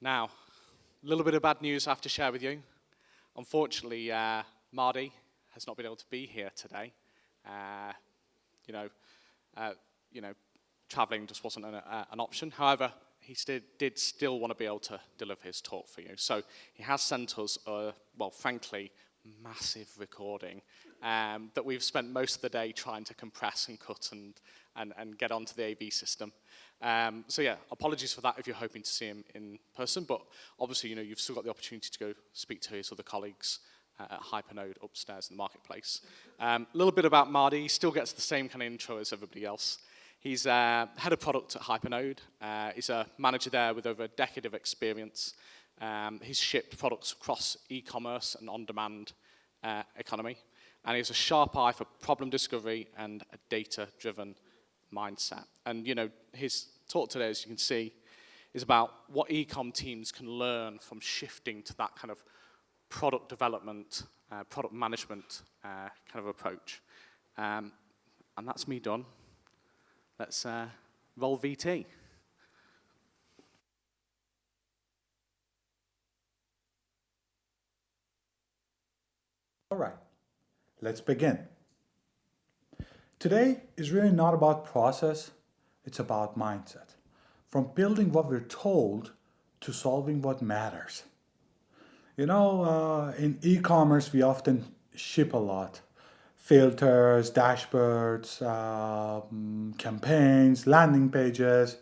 Now, a little bit of bad news I have to share with you. Unfortunately, Mahdi has not been able to be here today. You know, traveling just wasn't an option. However, he did still want to be able to deliver his talk for you. So he has sent us well, frankly, massive recording that we've spent most of the day trying to compress and cut and get onto the AV system. So yeah, apologies for that if you're hoping to see him in person, but obviously, you've still got the opportunity to go speak to his other colleagues at Hypernode upstairs in the marketplace. A little bit about Mahdi. He still gets the same kind of intro as everybody else. He's head of product at Hypernode. He's a manager there with over a decade of experience. He's shipped products across e-commerce and on-demand economy. And he has a sharp eye for problem discovery and a data-driven mindset. And his talk today, as you can see, is about what ecom teams can learn from shifting to that kind of product development, product management kind of approach. And that's me done. Let's roll VT. All right, let's begin. Today is really not about process, it's about mindset. From building what we're told to solving what matters. In e-commerce, we often ship a lot. Filters, dashboards, campaigns, landing pages,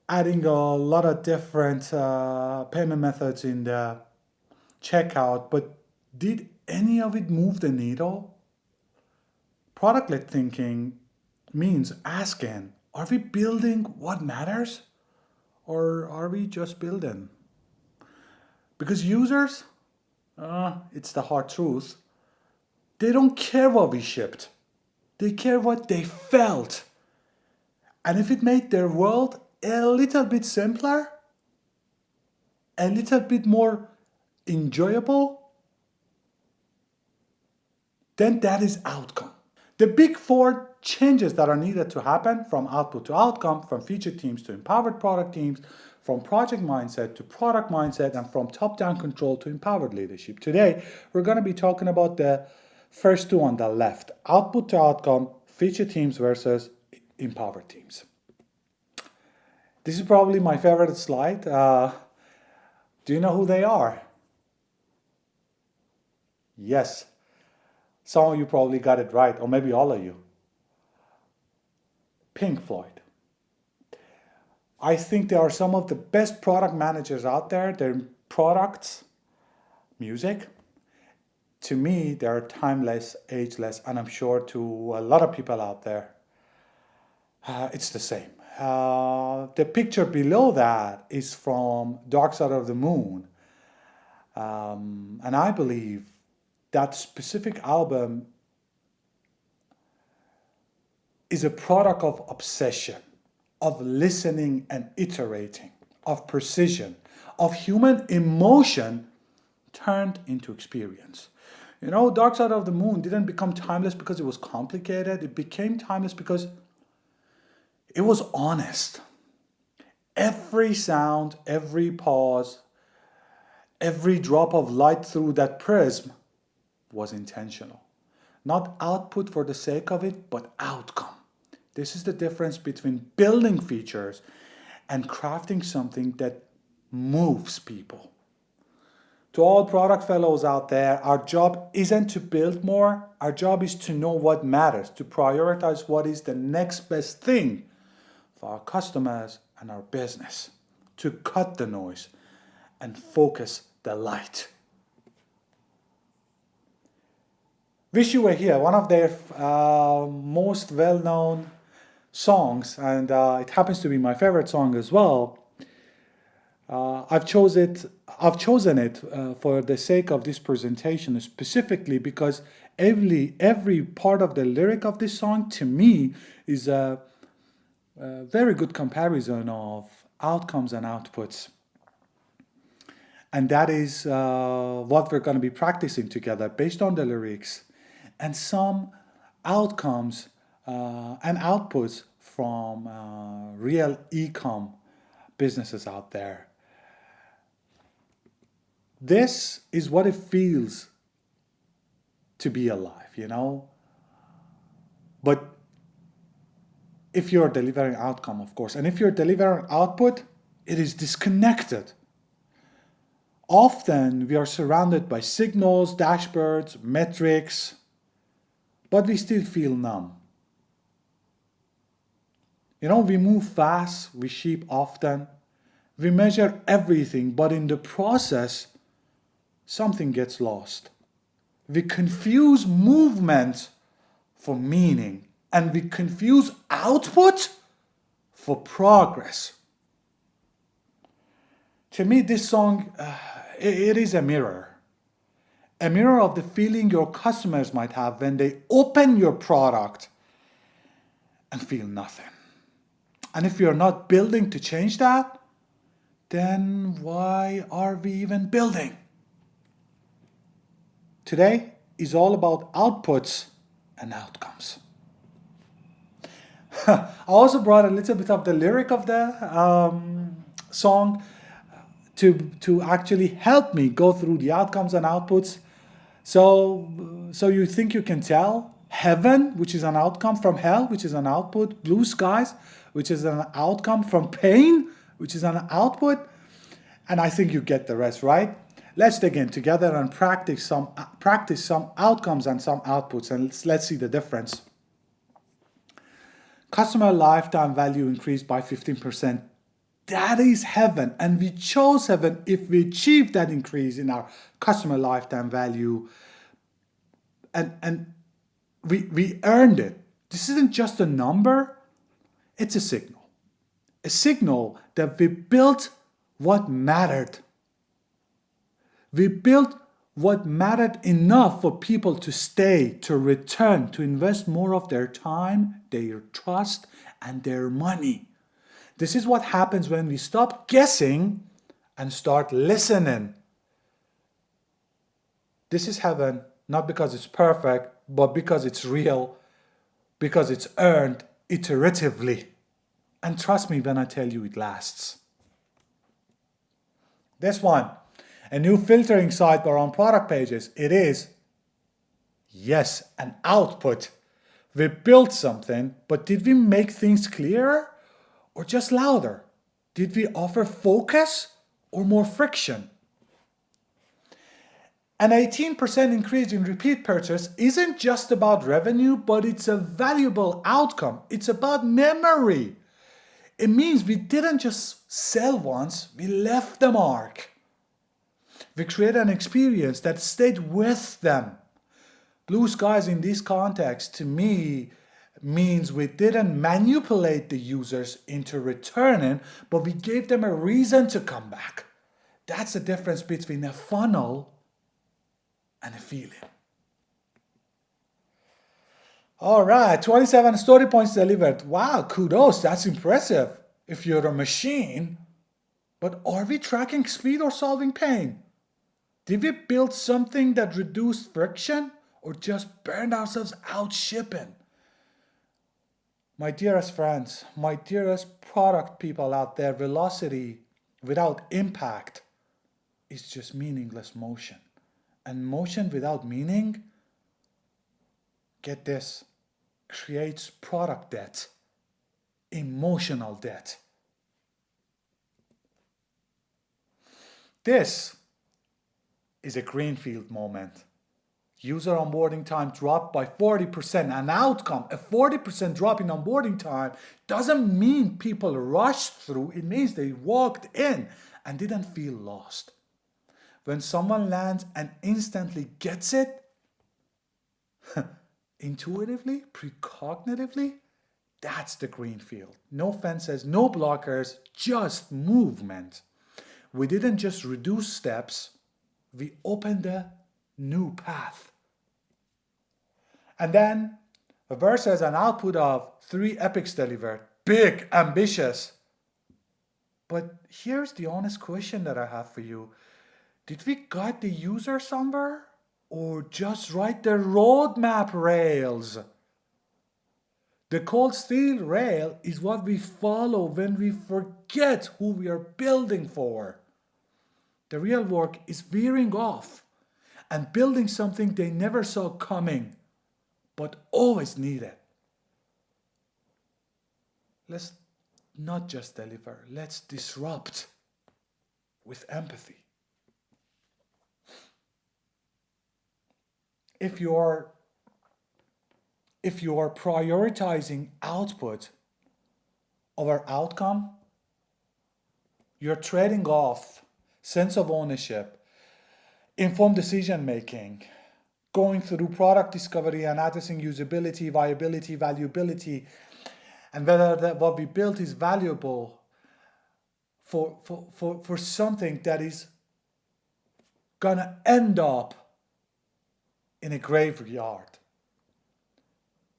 adding a lot of different payment methods in the checkout, but did any of it move the needle? Product-led thinking means asking, are we building what matters? Or are we just building? Because users, it's the hard truth, they don't care what we shipped. They care what they felt. And if it made their world a little bit simpler, a little bit more enjoyable, then that is outcome. The big four changes that are needed to happen from output to outcome, from feature teams to empowered product teams, from project mindset to product mindset, and from top-down control to empowered leadership. Today, we're going to be talking about the first two on the left, output to outcome, feature teams versus empowered teams. This is probably my favorite slide. Do you know who they are? Yes. Some of you probably got it right, or maybe all of you. Pink Floyd. I think they are some of the best product managers out there. Their products, music, to me, they're timeless, ageless, and I'm sure to a lot of people out there, it's the same. The picture below that is from Dark Side of the Moon. And I believe that specific album is a product of obsession, of listening and iterating, of precision, of human emotion turned into experience. Dark Side of the Moon didn't become timeless because it was complicated. It became timeless because it was honest. Every sound, every pause, every drop of light through that prism was intentional. Not output for the sake of it, but outcome. This is the difference between building features and crafting something that moves people. To all product fellows out there, our job isn't to build more. Our job is to know what matters, to prioritize what is the next best thing for our customers and our business, to cut the noise and focus the light. Wish You Were Here, one of their most well-known songs, and it happens to be my favorite song as well. I've chosen it for the sake of this presentation specifically because every part of the lyric of this song to me is a very good comparison of outcomes and outputs. And that is what we're going to be practicing together based on the lyrics and some outcomes and outputs from real ecom businesses out there. This is what it feels to be alive, you know? But if you're delivering outcome, of course, and if you're delivering output, it is disconnected. Often we are surrounded by signals, dashboards, metrics, but we still feel numb. You know, we move fast, we ship often, we measure everything, but in the process, something gets lost. We confuse movement for meaning, and we confuse output for progress. To me, this song, it is a mirror of the feeling your customers might have when they open your product and feel nothing. And if you're not building to change that, then why are we even building? Today is all about outputs and outcomes. I also brought a little bit of the lyric of the song to actually help me go through the outcomes and outputs. So you think you can tell heaven, which is an outcome, from hell, which is an output, blue skies, which is an outcome, from pain, which is an output, and I think you get the rest, right? Let's dig in together and practice some outcomes and some outputs, and let's see the difference. Customer lifetime value increased by 15%. That is heaven, and we chose heaven if we achieve that increase in our customer lifetime value, and we earned it. This isn't just a number, it's a signal that we built what mattered. We built what mattered enough for people to stay, to return, to invest more of their time, their trust, and their money. This is what happens when we stop guessing and start listening. This is heaven, not because it's perfect, but because it's real, because it's earned iteratively. And trust me when I tell you it lasts. This one, a new filtering sidebar on product pages. It is, yes, an output. We built something, but did we make things clearer or just louder? Did we offer focus or more friction? An 18% increase in repeat purchase isn't just about revenue, but it's a valuable outcome. It's about memory. It means we didn't just sell once, we left the mark. We created an experience that stayed with them. Blue skies in this context, to me, means we didn't manipulate the users into returning, but we gave them a reason to come back. That's the difference between a funnel and a feeling. All right, 27 story points delivered. Wow, kudos, that's impressive if you're a machine. But are we tracking speed or solving pain? Did we build something that reduced friction or just burned ourselves out shipping? My dearest friends, my dearest product people out there, velocity without impact is just meaningless motion. And motion without meaning, get this, creates product debt, emotional debt. This is a greenfield moment. User onboarding time dropped by 40%. An outcome, a 40% drop in onboarding time, doesn't mean people rushed through. It means they walked in and didn't feel lost. When someone lands and instantly gets it, intuitively, precognitively, that's the greenfield. No fences, no blockers, just movement. We didn't just reduce steps, we opened a new path. And then a verse has an output of 3 epics delivered. Big, ambitious. But here's the honest question that I have for you. Did we guide the user somewhere or just write the roadmap rails? The cold steel rail is what we follow when we forget who we are building for. The real work is veering off and building something they never saw coming, but always needed. Let's not just deliver, let's disrupt with empathy. If you are prioritizing output over outcome, you're trading off sense of ownership, informed decision making, going through product discovery and addressing usability, viability, valuability, and whether what we built is valuable for something that is gonna end up in a graveyard.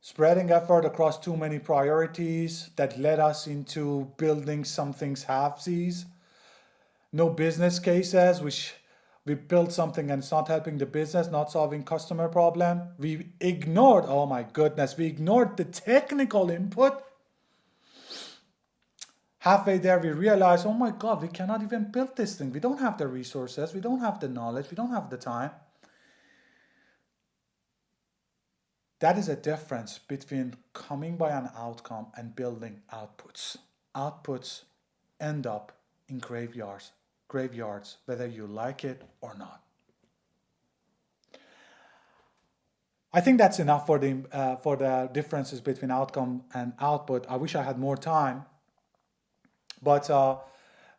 Spreading effort across too many priorities that led us into building some things halfsies. No business cases, which we built something and it's not helping the business, not solving customer problem. We ignored, oh my goodness, we ignored the technical input. Halfway there, we realized, oh my God, we cannot even build this thing. We don't have the resources, we don't have the knowledge, we don't have the time. That is a difference between coming by an outcome and building outputs. Outputs end up in graveyards, whether you like it or not. I think that's enough for the differences between outcome and output. I wish I had more time, but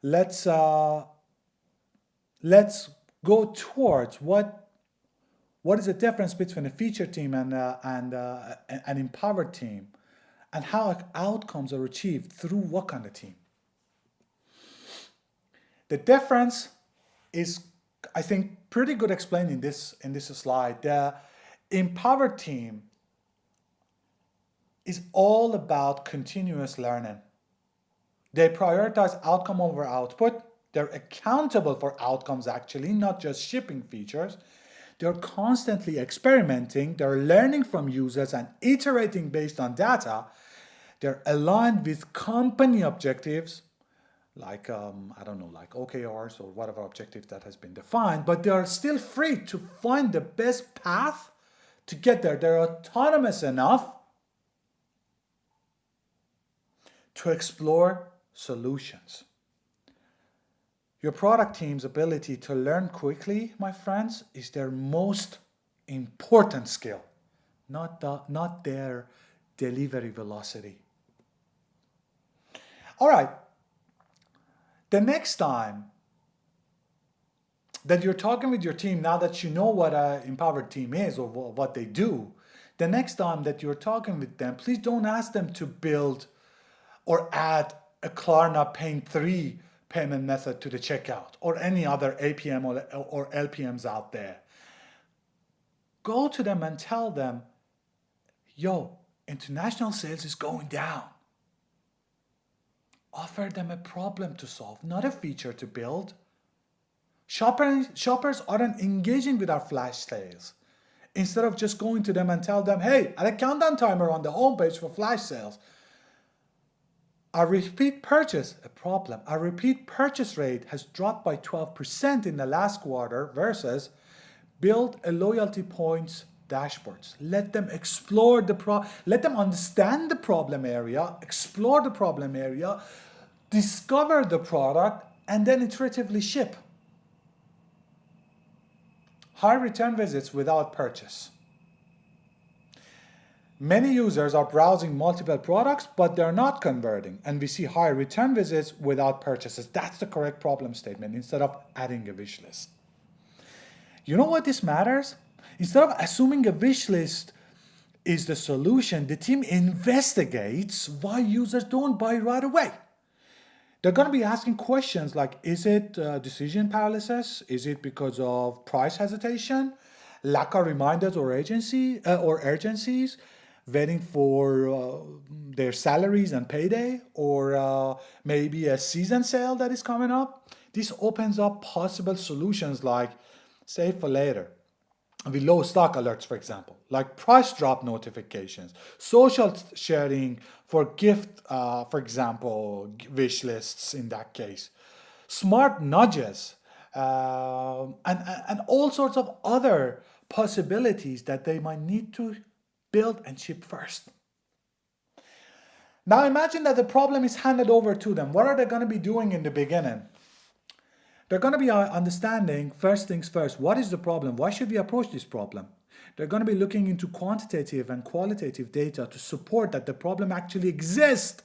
let's go towards what is the difference between a feature team and an empowered team, and how outcomes are achieved through what kind of team? The difference is, I think, pretty good explained in this slide. The empowered team is all about continuous learning. They prioritize outcome over output. They're accountable for outcomes, actually, not just shipping features. They're constantly experimenting, they're learning from users and iterating based on data. They're aligned with company objectives, like, like OKRs or whatever objective that has been defined, but they are still free to find the best path to get there. They're autonomous enough to explore solutions. Your product team's ability to learn quickly, my friends, is their most important skill, not their delivery velocity. All right. The next time that you're talking with your team, now that you know what an empowered team is or what they do, the next time that you're talking with them, please don't ask them to build or add a Klarna Paint 3 payment method to the checkout or any other APM or LPMs out there. Go to them and tell them, yo, international sales is going down. Offer them a problem to solve, not a feature to build. Shoppers aren't engaging with our flash sales. Instead of just going to them and tell them, hey, add a countdown timer on the homepage for flash sales. Our repeat purchase, a problem. Our repeat purchase rate has dropped by 12% in the last quarter versus build a loyalty points dashboards. Let them explore let them understand the problem area, explore the problem area, discover the product, and then iteratively ship. High return visits without purchase. Many users are browsing multiple products, but they're not converting, and we see high return visits without purchases. That's the correct problem statement instead of adding a wish list. You know what this matters? Instead of assuming a wish list is the solution, the team investigates why users don't buy right away. They're going to be asking questions like, is it decision paralysis? Is it because of price hesitation? Lack of reminders or urgencies? Waiting for their salaries and payday? Or maybe a season sale that is coming up? This opens up possible solutions like save for later. with low stock alerts, for example, like price drop notifications, social sharing for gift, for example, wish lists in that case, smart nudges, and all sorts of other possibilities that they might need to build and ship first. Now imagine that the problem is handed over to them. What are they going to be doing in the beginning? They're going to be understanding, first things first, what is the problem? Why should we approach this problem? They're going to be looking into quantitative and qualitative data to support that the problem actually exists.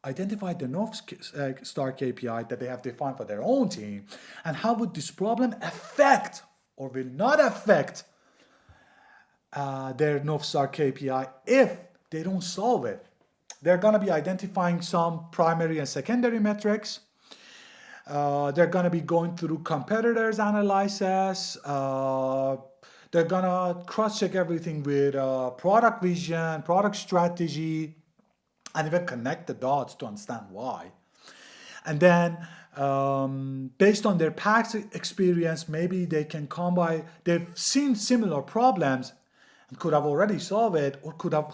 Identify the North Star KPI that they have defined for their own team, and how would this problem affect or will not affect their North Star KPI if they don't solve it. They're going to be identifying some primary and secondary metrics. They're going to be going through competitors' analysis. They're going to cross-check everything with product vision, product strategy, and even connect the dots to understand why. And then, based on their past experience, maybe they can come by, they've seen similar problems and could have already solved it, or could have,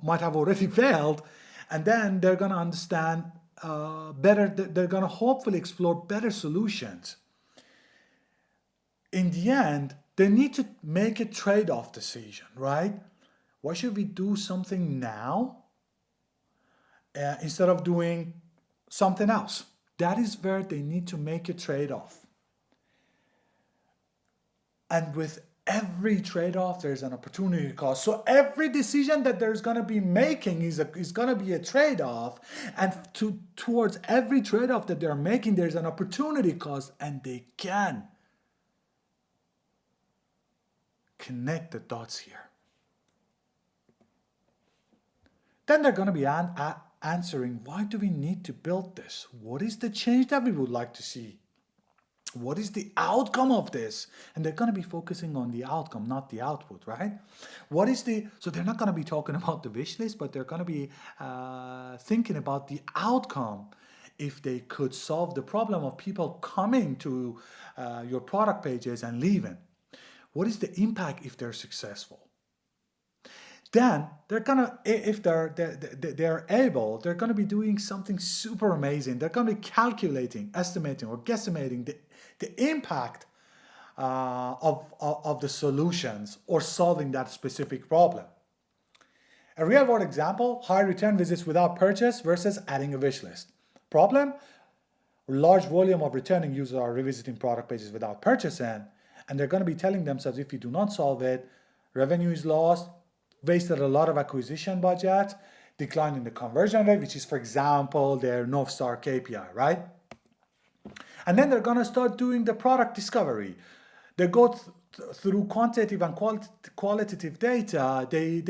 might have already failed. And then they're going to understand better, they're going to hopefully explore better solutions. In the end, they need to make a trade-off decision, right? Why should we do something now instead of doing something else? That is where they need to make a trade-off. And with every trade-off, there's an opportunity cost. So every decision that there's going to be making is going to be a trade-off. And towards every trade-off that they're making, there's an opportunity cost, and they can connect the dots here. Then they're going to be answering, why do we need to build this? What is the change that we would like to see? What is the outcome of this? And they're going to be focusing on the outcome, not the output, right? So they're not going to be talking about the wish list, but they're going to be thinking about the outcome. If they could solve the problem of people coming to your product pages and leaving. What is the impact if they're successful? Then they're gonna, if they're able, they're gonna be doing something super amazing. They're gonna be calculating, estimating, or guesstimating the impact of the solutions or solving that specific problem. A real-world example: high return visits without purchase versus adding a wish list. Problem: large volume of returning users are revisiting product pages without purchasing, and they're going to be telling themselves, if you do not solve it, revenue is lost, wasted a lot of acquisition budget, decline in the conversion rate, which is, for example, their North Star KPI, right? And then they're going to start doing the product discovery. They go through quantitative and qualitative data. They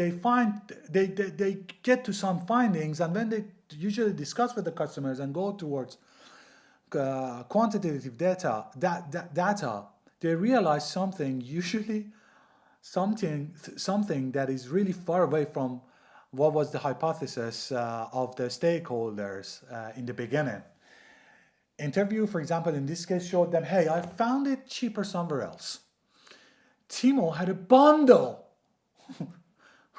get to some findings, and when they usually discuss with the customers and go towards quantitative data, they realize something, usually something that is really far away from what was the hypothesis of the stakeholders in the beginning. Interview, for example, in this case showed them, hey, I found it cheaper somewhere else. Timo had a bundle,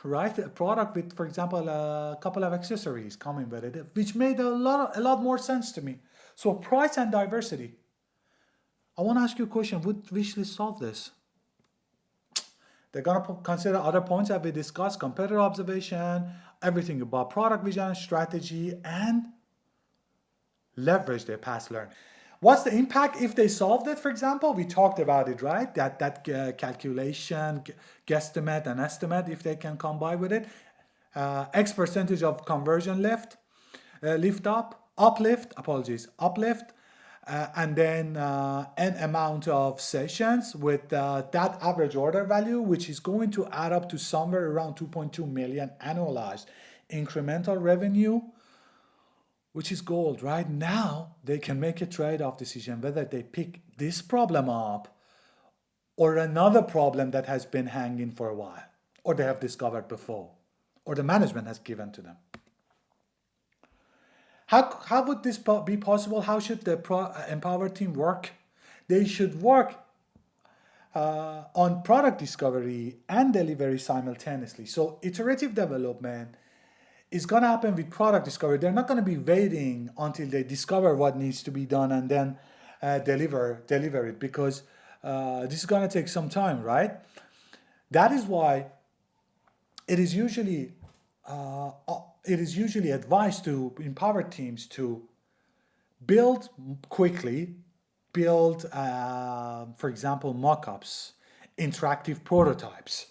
right? A product with, for example, a couple of accessories coming with it, which made a lot more sense to me. So price and diversity. I want to ask you a question. Would wishlist solve this? They're going to consider other points that we discussed: competitor observation, everything about product vision, strategy, and leverage their past learning. What's the impact if they solved it, for example? We talked about it, right? That calculation, guesstimate, and estimate, if they can come by with it. X percentage of conversion uplift, and then n amount of sessions with that average order value, which is going to add up to somewhere around 2.2 million annualized incremental revenue, which is gold. Right now, they can make a trade-off decision whether they pick this problem up or another problem that has been hanging for a while, or they have discovered before, or the management has given to them. How would this be possible? How should the Empower team work? They should work on product discovery and delivery simultaneously. So iterative development is going to happen with product discovery. They're not going to be waiting until they discover what needs to be done and then deliver it, because this is going to take some time, right? That is why it is usually advised to empower teams to build quickly, build, for example, mock-ups, interactive prototypes,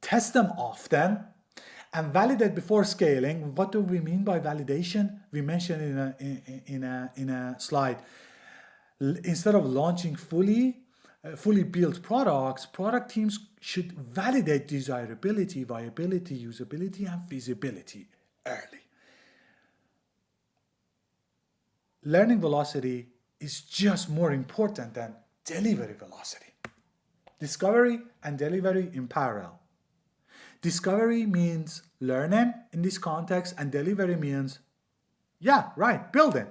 test them often, and validate before scaling. What do we mean by validation? We mentioned in a slide. Instead of launching fully built products, product teams should validate desirability, viability, usability, and feasibility early. Learning velocity is just more important than delivery velocity. Discovery and delivery in parallel. Discovery means learning in this context, and delivery means, building.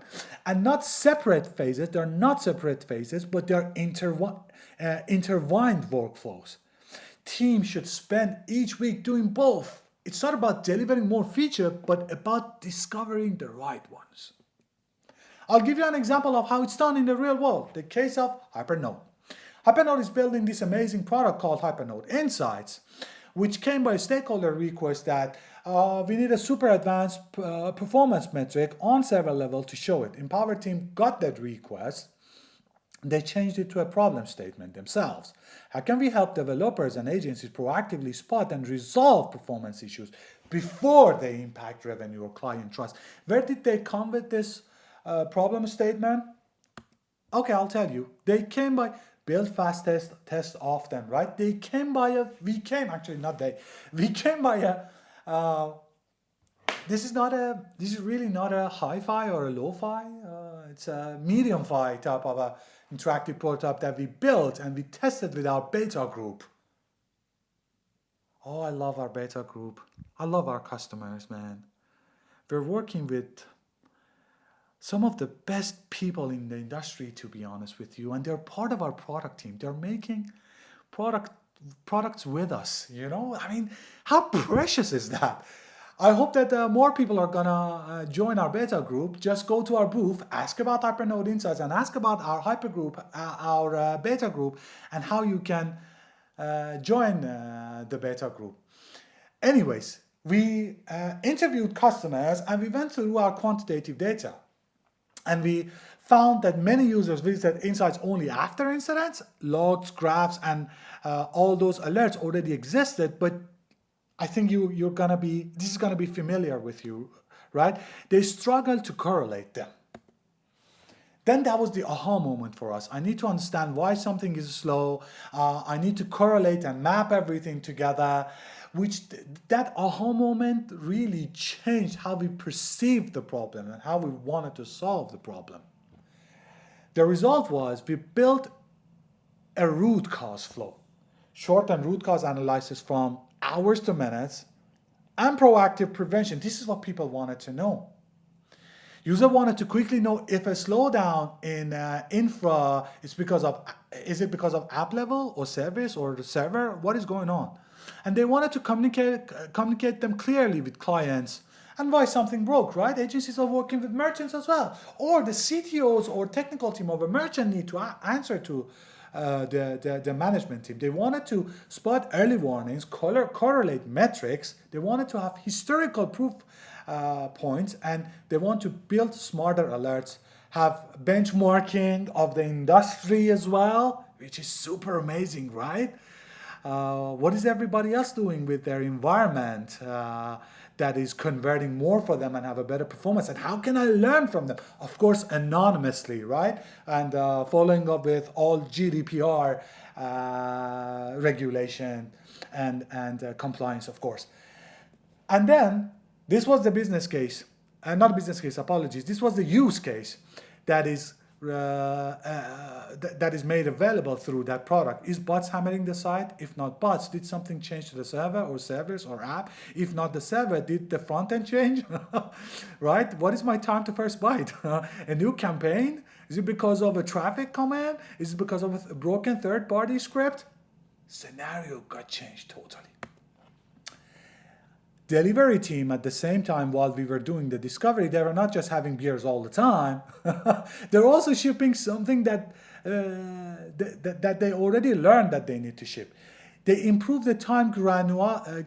And not separate phases. They're not separate phases, but they're intertwined workflows. Teams should spend each week doing both. It's not about delivering more feature, but about discovering the right ones. I'll give you an example of how it's done in the real world. The case of Hypernode. Hypernode is building this amazing product called Hypernode Insights, which came by a stakeholder request that we need a super advanced performance metric on server level to show it. Empower team got that request. They changed it to a problem statement themselves. How can we help developers and agencies proactively spot and resolve performance issues before they impact revenue or client trust? Where did they come with this problem statement? Okay, I'll tell you. They came by build fast, test often, right? We came by a, this is really not a hi-fi or a lo-fi. It's a medium-fi type of a interactive prototype that we built and we tested with our beta group. Oh, I love our beta group. I love our customers, man. We're working with some of the best people in the industry, to be honest with you, and they're part of our product team. They're making products with us, you know? I mean, how precious is that? I hope that more people are gonna join our beta group. Just go to our booth, ask about Hypernode Insights, and ask about our hyper group, our beta group, and how you can join the beta group. Anyways, we interviewed customers and we went through our quantitative data. And we found that many users visited Insights only after incidents. Logs, graphs, and all those alerts already existed, but I think this is gonna be familiar with you, right? They struggle to correlate them. Then that was the aha moment for us. I need to understand why something is slow. I need to correlate and map everything together, that aha moment really changed how we perceived the problem and how we wanted to solve the problem. The result was we built a root cause flow, shortened root cause analysis from hours to minutes, and proactive prevention. This is what people wanted to know. User wanted to quickly know if a slowdown in infra is because of app level or service or the server. What is going on? And they wanted to communicate them clearly with clients and why something broke, right? Agencies are working with merchants as well. Or the CTOs or technical team of a merchant need to answer to the management team. They wanted to spot early warnings, correlate metrics. They wanted to have historical proof points, and they want to build smarter alerts, have benchmarking of the industry as well, which is super amazing, right? What is everybody else doing with their environment that is converting more for them and have a better performance? And how can I learn from them? Of course, anonymously, right? And following up with all GDPR regulation and compliance, of course. And then this was the business case, not business case, apologies. This was the use case that is that is made available through that product. Is bots hammering the site? If not bots, did something change to the server or servers or app? If not the server, did the front end change? Right? What is my time to first byte? A new campaign? Is it because of a traffic command? Is it because of a broken third-party script? Scenario got changed totally. Delivery team at the same time, while we were doing the discovery, they were not just having beers all the time. They're also shipping something that that they already learned that they need to ship. They improve the time granularity.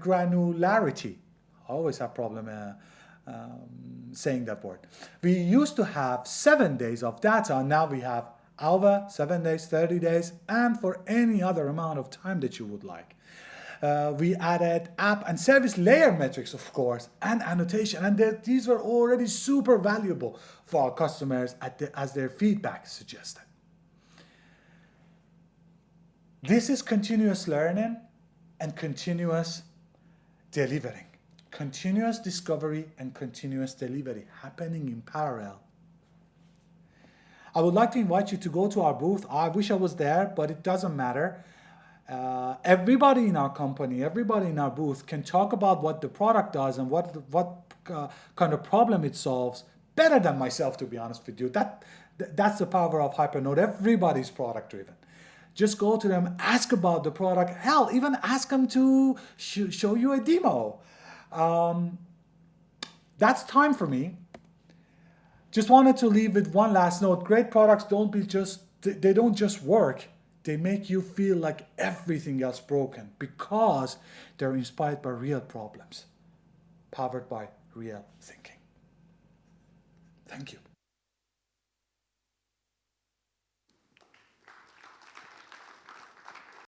I always have problem saying that word. We used to have 7 days of data. Now we have hour, 7 days, 30 days, and for any other amount of time that you would like. We added app and service layer metrics, of course, and annotation. And these were already super valuable for our customers as their feedback suggested. This is continuous learning and continuous delivering. Continuous discovery and continuous delivery happening in parallel. I would like to invite you to go to our booth. I wish I was there, but it doesn't matter. Everybody in our company, everybody in our booth can talk about what the product does and what kind of problem it solves better than myself, to be honest with you. That's the power of Hypernode. Everybody's product driven. Just go to them, ask about the product. Hell, even ask them to show you a demo. That's time for me. Just wanted to leave with one last note. Great products don't just work. They make you feel like everything else broken because they're inspired by real problems, powered by real thinking. Thank you.